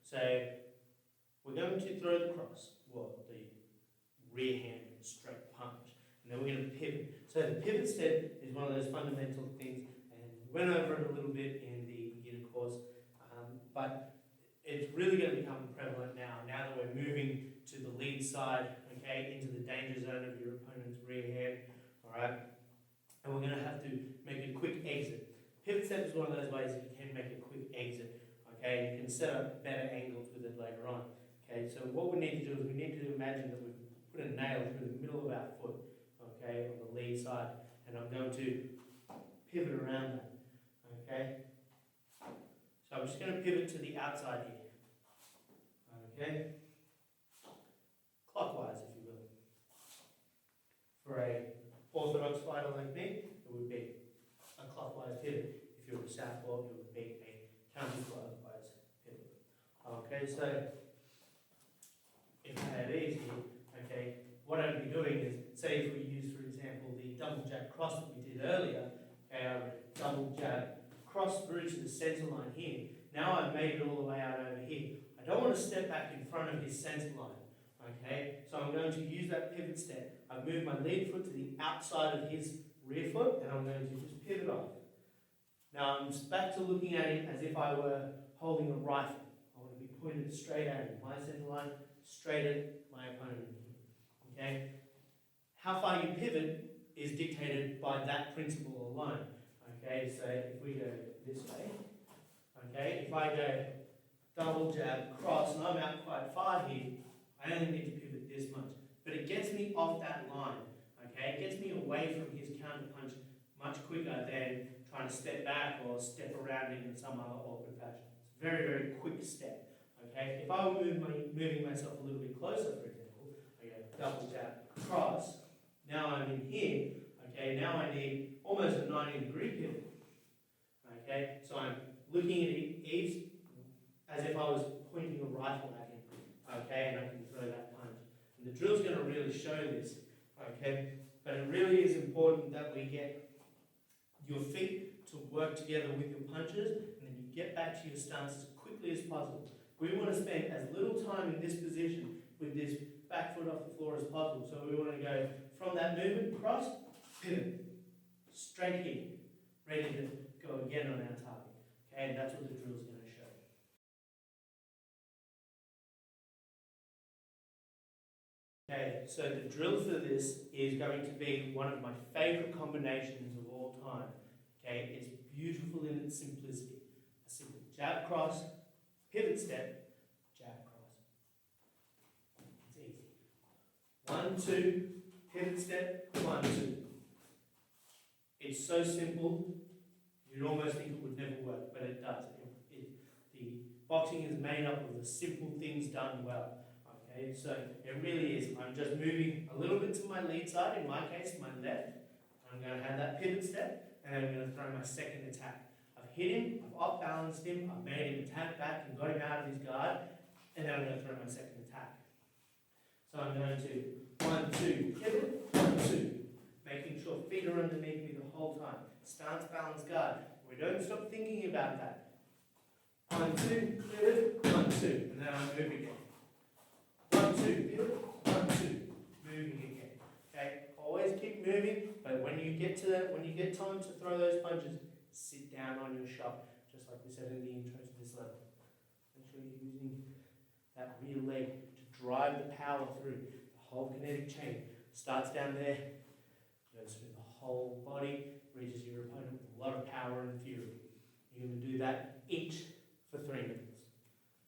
So we're going to throw the cross, well, the rear hand straight punch, and then we're going to pivot. So the pivot step is one of those fundamental things, and we went over it a little bit in the beginner course, but it's really going to become prevalent now that we're moving to the lead side, okay, into the danger zone of your opponent's rear hand, all right? And we're going to have to make a quick exit. Pivot step is one of those ways that you can make a quick exit, okay? You can set up better angles with it later on, okay? So what we need to do is we need to imagine that we've put a nail through the middle of our foot, okay, on the lead side, and I'm going to pivot around that, okay? So I'm just going to pivot to the outside here, okay? Clockwise, if you will. For a orthodox fighter like me, it would be a clockwise pivot. If you're a southpaw, it would be a counterclockwise pivot. Okay, so if I have Yves here, okay, what I'd be doing is, say if we use, for example, the double jab cross that we did earlier, okay, I would double jab cross through to the center line here. Now I've made it all the way out over here. I don't want to step back in front of his center line. Okay, so I'm going to use that pivot step. I've moved my lead foot to the outside of his rear foot, and I'm going to just pivot off. Now I'm just back to looking at it as if I were holding a rifle. I want to be pointed straight at him. My center line, straight at my opponent here. Okay? How far you pivot is dictated by that principle alone. Okay, so if we go this way, okay, if I go double jab, cross, and I'm out quite far here, I only need to pivot this much. But it gets me off that line, okay? It gets me away from his counter punch much quicker than trying to step back or step around it in some other awkward fashion. It's a very, very quick step, okay? If I were moving myself a little bit closer, for example, I go double jab, cross, now I'm in here, okay? Now I need almost a 90-degree pivot, okay? So I'm looking at Yves as if I was pointing a rifle at him, okay? And I can throw that punch. And the drill's going to really show this, okay? But it really is important that we get your feet to work together with your punches, and then you get back to your stance as quickly as possible. We want to spend as little time in this position with this back foot off the floor as possible. So we want to go from that movement, cross, pivot, straight here, ready to go again on our target. Okay, and that's what the drill's going to show. Okay, so the drill for this is going to be one of my favorite combinations of all time. Okay, it's beautiful in its simplicity. A simple jab cross, pivot step, jab cross. It's easy. 1, 2, pivot step, 1, 2. It's so simple, you'd almost think it would never work, but it does. The boxing is made up of the simple things done well. Okay, so it really is. I'm just moving a little bit to my lead side, in my case, my left. I'm going to have that pivot step, and I'm going to throw my second attack. I've hit him, I've off-balanced him, I've made him attack back and got him out of his guard, and then I'm going to throw my second attack. So I'm going to 1, 2, pivot, 1, 2. Making sure feet are underneath me the whole time. Stance, balance, guard. We don't stop thinking about that. 1, 2, pivot, 1, 2, and then I move again. 1, 2, pivot, 1, 2, moving again. Okay, always keep moving, but when you get to that, when you get time to throw those punches, sit down on your shot, just like we said in the intro to this level. Make sure you're using that rear leg to drive the power through. The whole kinetic chain starts down there, goes through the whole body, reaches your opponent with a lot of power and fury. You're going to do that each for 3 minutes.